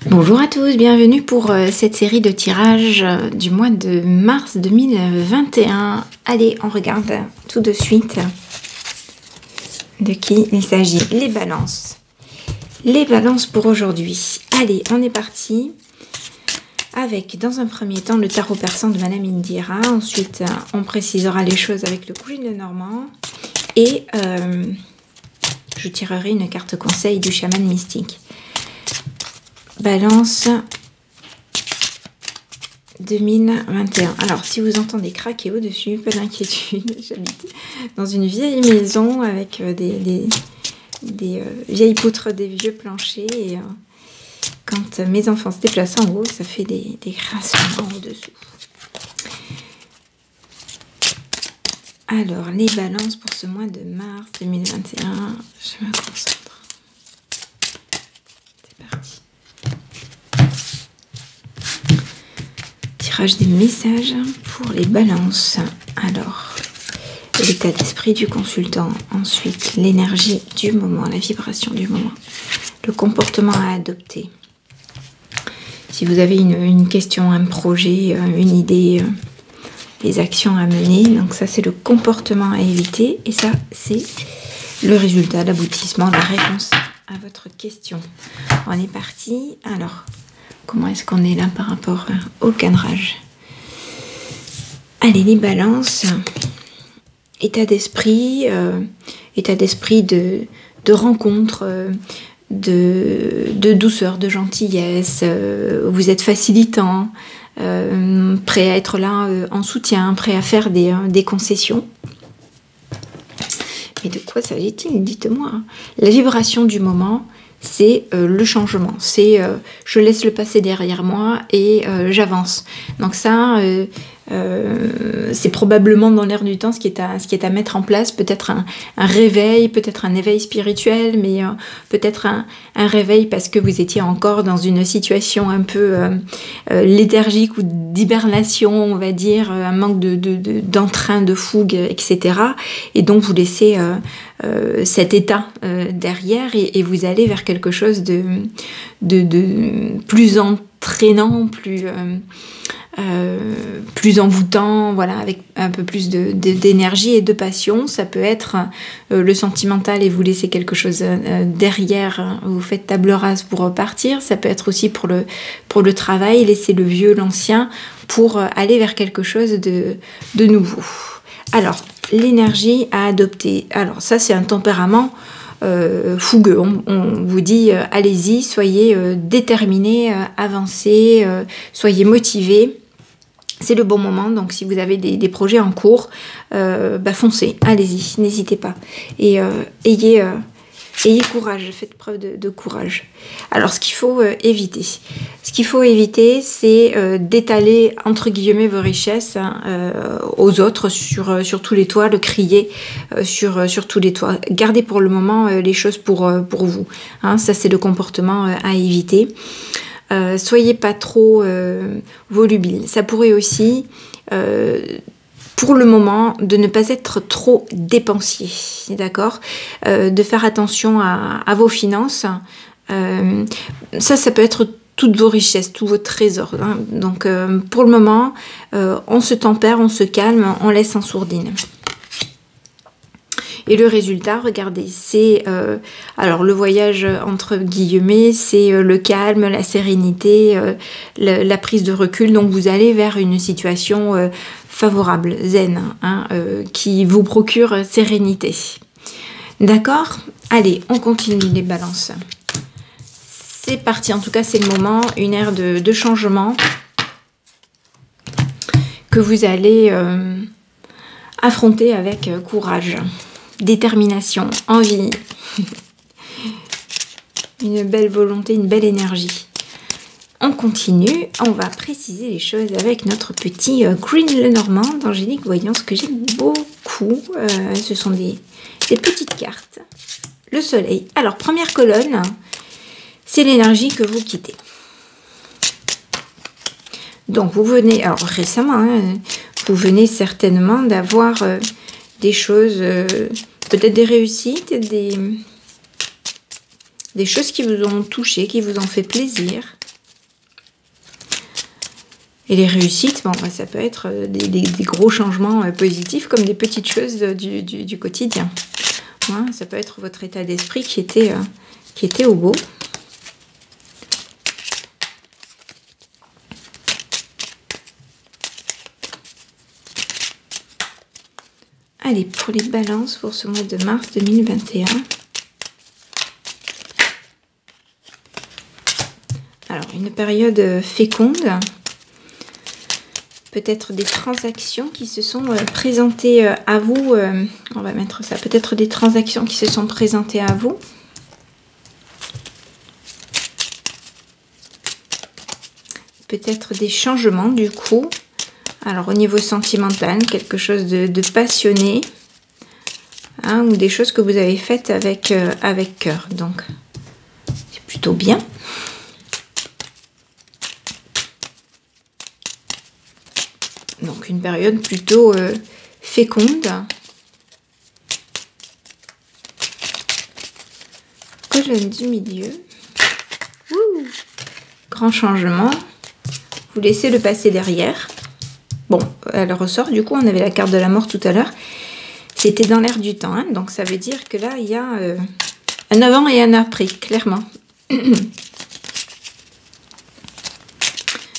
Bonjour à tous, bienvenue pour cette série de tirages du mois de mars 2021. Allez, on regarde tout de suite de qui il s'agit. Les balances. Les balances pour aujourd'hui. Allez, on est parti avec, dans un premier temps, le tarot persan de Madame Indira. Ensuite, on précisera les choses avec le Queen Lenormand. Et je tirerai une carte conseil du chaman mystique. Balance 2021. Alors, si vous entendez craquer au-dessus, pas d'inquiétude. J'habite dans une vieille maison avec des vieilles poutres, des vieux planchers. Et quand mes enfants se déplacent en haut, ça fait des grincements au-dessous. Alors, les balances pour ce mois de mars 2021. Je me concentre. C'est parti. Tirage des messages pour les balances. Alors, l'état d'esprit du consultant. Ensuite, l'énergie du moment, la vibration du moment. Le comportement à adopter. Si vous avez une question, un projet, une idée, les actions à mener. Donc ça, c'est le comportement à éviter. Et ça, c'est le résultat, l'aboutissement, la réponse à votre question. On est parti. Alors, comment est-ce qu'on est là par rapport au cadrage? Allez, les balances. État d'esprit de rencontre, de douceur, de gentillesse. Vous êtes facilitant, prêt à être là en soutien, prêt à faire des concessions. Mais de quoi s'agit-il? Dites-moi. La vibration du moment, c'est le changement. C'est je laisse le passé derrière moi et j'avance. Donc ça, c'est probablement dans l'air du temps ce qui est à mettre en place. Peut-être un réveil, peut-être un éveil spirituel, mais peut-être un réveil parce que vous étiez encore dans une situation un peu léthargique ou d'hibernation, on va dire, un manque d'entrain, de fougue, etc. Et donc vous laissez cet état derrière et vous allez vers quelque chose de plus entraînant, plus envoûtant, voilà, avec un peu plus d'énergie et de passion. Ça peut être le sentimental et vous laissez quelque chose derrière, vous faites table rase pour repartir. Ça peut être aussi pour le travail, laisser le vieux, l'ancien, pour aller vers quelque chose de nouveau. Alors, l'énergie à adopter. Alors ça, c'est un tempérament fougueux. On vous dit allez-y, soyez déterminés, avancez, soyez motivés. C'est le bon moment. Donc si vous avez des projets en cours, foncez, allez-y, n'hésitez pas. Et ayez courage, faites preuve de courage. Alors ce qu'il faut éviter, c'est d'étaler entre guillemets vos richesses aux autres sur tous les toits, le crier sur tous les toits. Gardez pour le moment les choses pour vous. Hein, ça c'est le comportement à éviter. Soyez pas trop volubile. Ça pourrait aussi pour le moment, de ne pas être trop dépensier, d'accord, de faire attention à vos finances. Ça peut être toutes vos richesses, tous vos trésors. Hein. Donc, pour le moment, on se tempère, on se calme, on laisse en sourdine. Et le résultat, regardez, c'est alors le voyage entre guillemets, c'est le calme, la sérénité, la prise de recul. Donc vous allez vers une situation favorable, zen, hein, qui vous procure sérénité. D'accord? Allez, on continue les balances. C'est parti, en tout cas c'est le moment, une ère de changement que vous allez affronter avec courage. Détermination, envie, une belle volonté, une belle énergie. On continue, on va préciser les choses avec notre petit Queen Lenormand d'Angélique Voyance que j'aime beaucoup. Ce sont des petites cartes. Le soleil. Alors, première colonne, c'est l'énergie que vous quittez. Donc, vous venez, alors récemment, hein, vous venez certainement d'avoir des choses, peut-être des réussites, des choses qui vous ont touché, qui vous ont fait plaisir. Et les réussites, bon, bah, ça peut être des gros changements positifs comme des petites choses du quotidien. Hein, ça peut être votre état d'esprit qui était au beau. Allez, pour les balances pour ce mois de mars 2021. Alors, une période féconde. Peut-être des transactions qui se sont présentées à vous. On va mettre ça. Peut-être des transactions qui se sont présentées à vous. Peut-être des changements du coup. Alors au niveau sentimental, quelque chose de passionné. Hein, ou des choses que vous avez faites avec cœur. Donc c'est plutôt bien. Donc une période plutôt féconde. Colonne du milieu. Ouh, grand changement. Vous laissez le passé derrière. Bon, elle ressort. Du coup, on avait la carte de la mort tout à l'heure. C'était dans l'air du temps. Hein, donc ça veut dire que là, il y a un avant et un après, clairement.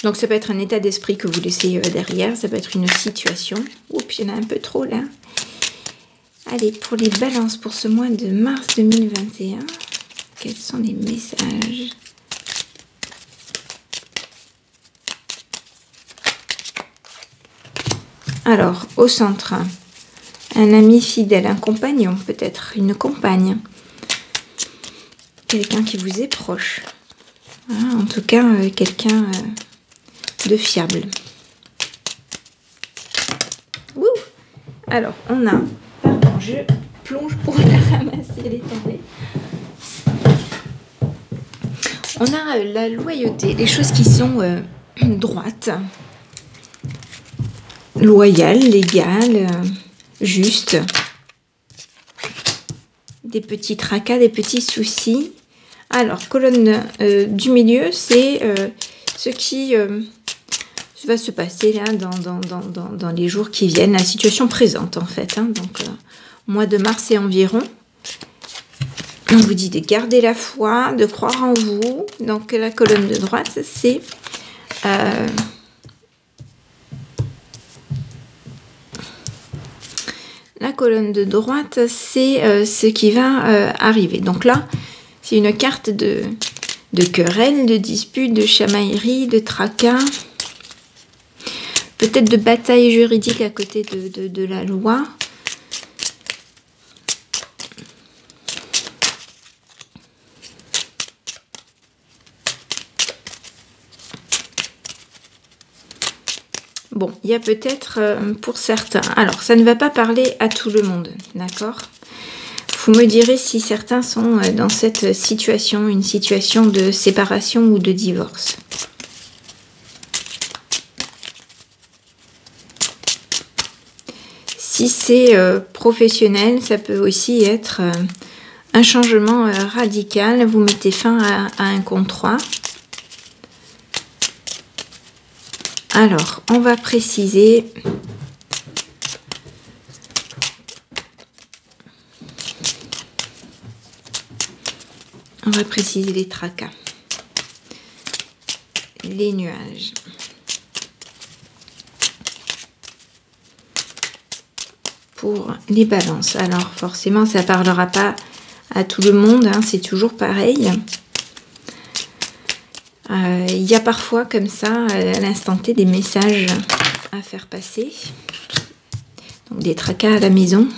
Donc ça peut être un état d'esprit que vous laissez derrière, ça peut être une situation. Oups, il y en a un peu trop là. Allez, pour les balances pour ce mois de mars 2021, quels sont les messages? Alors, au centre, un ami fidèle, un compagnon peut-être, une compagne. Quelqu'un qui vous est proche. Hein, en tout cas, quelqu'un... de fiable. Ouh. Alors, on a... Pardon, je plonge pour la ramasser, elle est tombée. On a la loyauté, les choses qui sont droites, loyales, légales, justes. Des petits tracas, des petits soucis. Alors, colonne du milieu, c'est ce qui... va se passer là dans les jours qui viennent, la situation présente en fait. Hein, donc, mois de mars et environ. On vous dit de garder la foi, de croire en vous. Donc, la colonne de droite, c'est la colonne de droite, c'est ce qui va arriver. Donc là, c'est une carte de querelle, de dispute, de chamaillerie, de tracas. Peut-être de bataille juridique à côté de la loi. Bon, il y a peut-être pour certains... Alors, ça ne va pas parler à tout le monde, d'accord? Vous me direz si certains sont dans cette situation, une situation de séparation ou de divorce. Si c'est professionnel, ça peut aussi être un changement radical. Vous mettez fin à un contrat. Alors, on va préciser. On va préciser les tracas. Les nuages. Pour les balances. Alors forcément ça ne parlera pas à tout le monde, hein, c'est toujours pareil. Il y a parfois comme ça à l'instant T des messages à faire passer. Donc des tracas à la maison.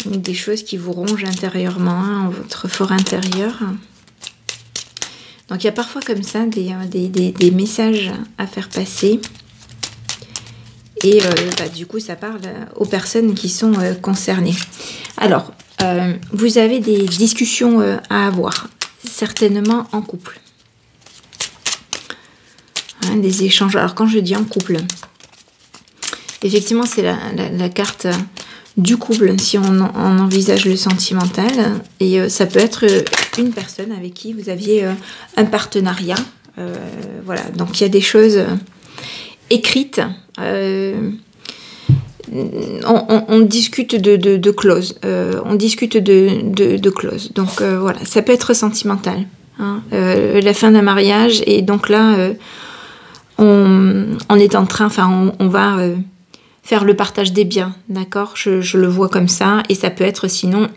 Donc, des choses qui vous rongent intérieurement, hein, votre fort intérieur. Donc il y a parfois comme ça des messages à faire passer. Et du coup, ça parle aux personnes qui sont concernées. Alors, vous avez des discussions à avoir, certainement en couple. Hein, des échanges. Alors, quand je dis en couple, effectivement, c'est la carte du couple, si on envisage le sentimental. Et ça peut être une personne avec qui vous aviez un partenariat Voilà, donc il y a des choses écrites. On discute de clauses. On discute de clauses. Donc voilà, ça peut être sentimental. Hein, la fin d'un mariage, et donc là, on est en train, enfin, on va faire le partage des biens, d'accord, je le vois comme ça, et ça peut être sinon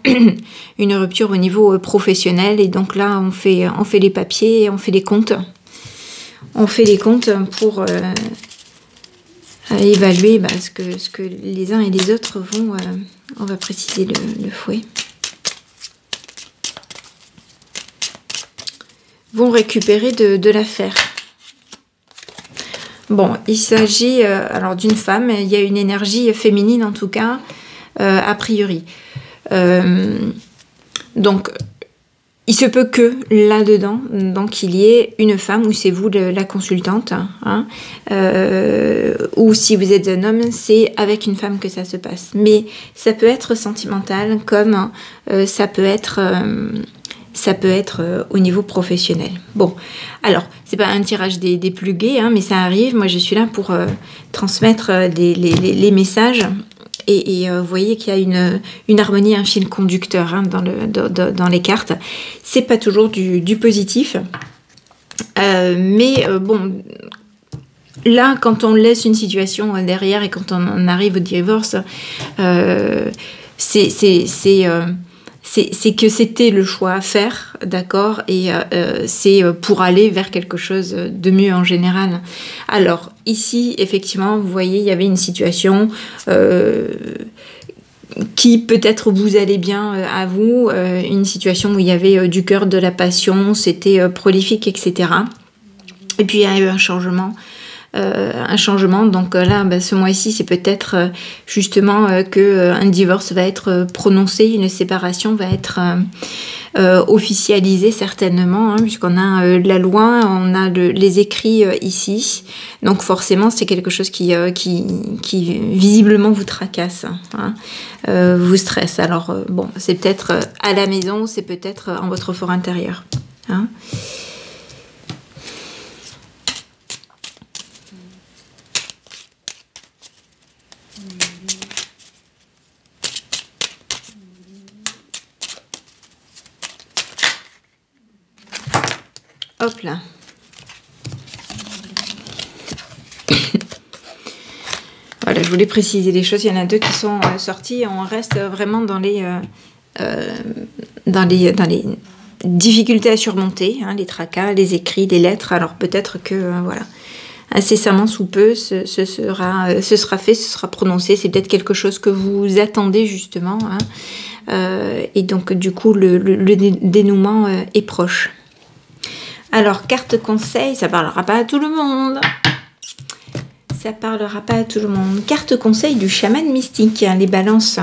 une rupture au niveau professionnel, et donc là, on fait les papiers, on fait les comptes. On fait les comptes pour évaluer ce que les uns et les autres vont... on va préciser le fouet. Vont récupérer de l'affaire. Bon, il s'agit alors d'une femme, il y a une énergie féminine en tout cas, a priori. Donc, il se peut que là-dedans, donc il y ait une femme, ou c'est vous la consultante, hein, ou si vous êtes un homme, c'est avec une femme que ça se passe. Mais ça peut être sentimental, comme ça peut être au niveau professionnel. Bon, alors, c'est pas un tirage des plus gais, hein, mais ça arrive. Moi, je suis là pour transmettre les messages. Et vous voyez qu'il y a une harmonie, un fil conducteur hein, dans les cartes. C'est pas toujours du positif. Mais bon, là, quand on laisse une situation derrière et quand on arrive au divorce, c'est que c'était le choix à faire, d'accord, et c'est pour aller vers quelque chose de mieux en général. Alors, ici, effectivement, vous voyez, il y avait une situation qui peut-être vous allait bien à vous, une situation où il y avait du cœur, de la passion, c'était prolifique, etc. Et puis, il y a eu un changement. Donc là ce mois-ci c'est peut-être justement qu'un divorce va être prononcé, une séparation va être officialisée certainement, hein, puisqu'on a la loi, on a les écrits ici, donc forcément c'est quelque chose qui visiblement vous tracasse, hein, vous stresse. Alors bon, c'est peut-être à la maison, c'est peut-être en votre fort intérieur, hein. Hop là. Voilà, je voulais préciser les choses. Il y en a deux qui sont sortis. On reste vraiment dans les difficultés à surmonter, hein, les tracas, les écrits, les lettres. Alors peut-être que voilà, incessamment sous peu, ce sera fait, ce sera prononcé. C'est peut-être quelque chose que vous attendez justement, hein. Et donc du coup le dénouement est proche. Alors, carte conseil, ça parlera pas à tout le monde. Ça parlera pas à tout le monde. Carte conseil du chaman mystique, les balances.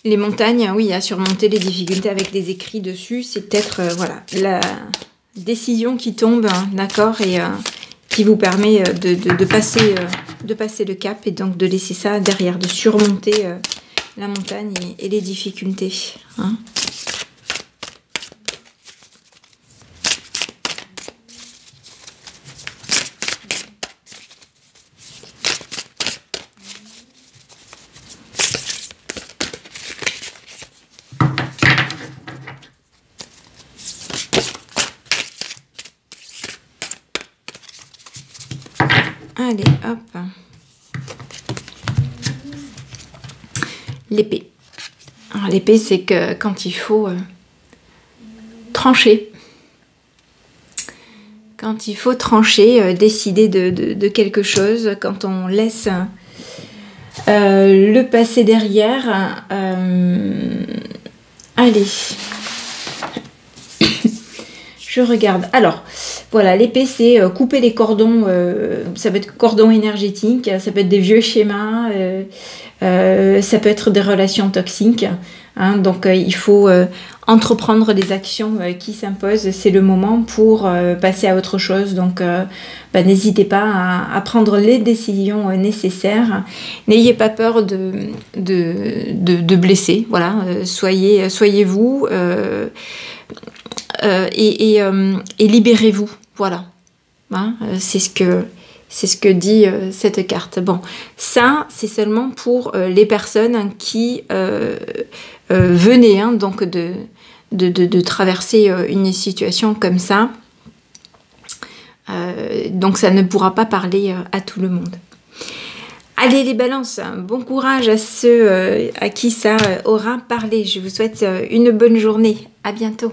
Les montagnes, oui, à surmonter les difficultés avec des écrits dessus, c'est peut-être, voilà, la décision qui tombe, hein, d'accord, et qui vous permet de passer le cap et donc de laisser ça derrière, de surmonter la montagne et les difficultés, hein. Allez, hop. L'épée. Alors l'épée, c'est que quand il faut trancher. Quand il faut trancher, décider de quelque chose, quand on laisse le passé derrière. Allez. Je regarde. Alors, voilà, l'épée, c'est couper les cordons. Ça peut être cordons énergétiques, ça peut être des vieux schémas, ça peut être des relations toxiques. Hein, donc il faut entreprendre les actions qui s'imposent. C'est le moment pour passer à autre chose. Donc n'hésitez pas à prendre les décisions nécessaires. N'ayez pas peur de blesser. Voilà, soyez vous et libérez-vous. Voilà. Hein, c'est ce que dit cette carte. Bon, ça, c'est seulement pour les personnes qui venaient hein, donc de traverser une situation comme ça. Donc, ça ne pourra pas parler à tout le monde. Allez les balances, bon courage à ceux à qui ça aura parlé. Je vous souhaite une bonne journée. À bientôt.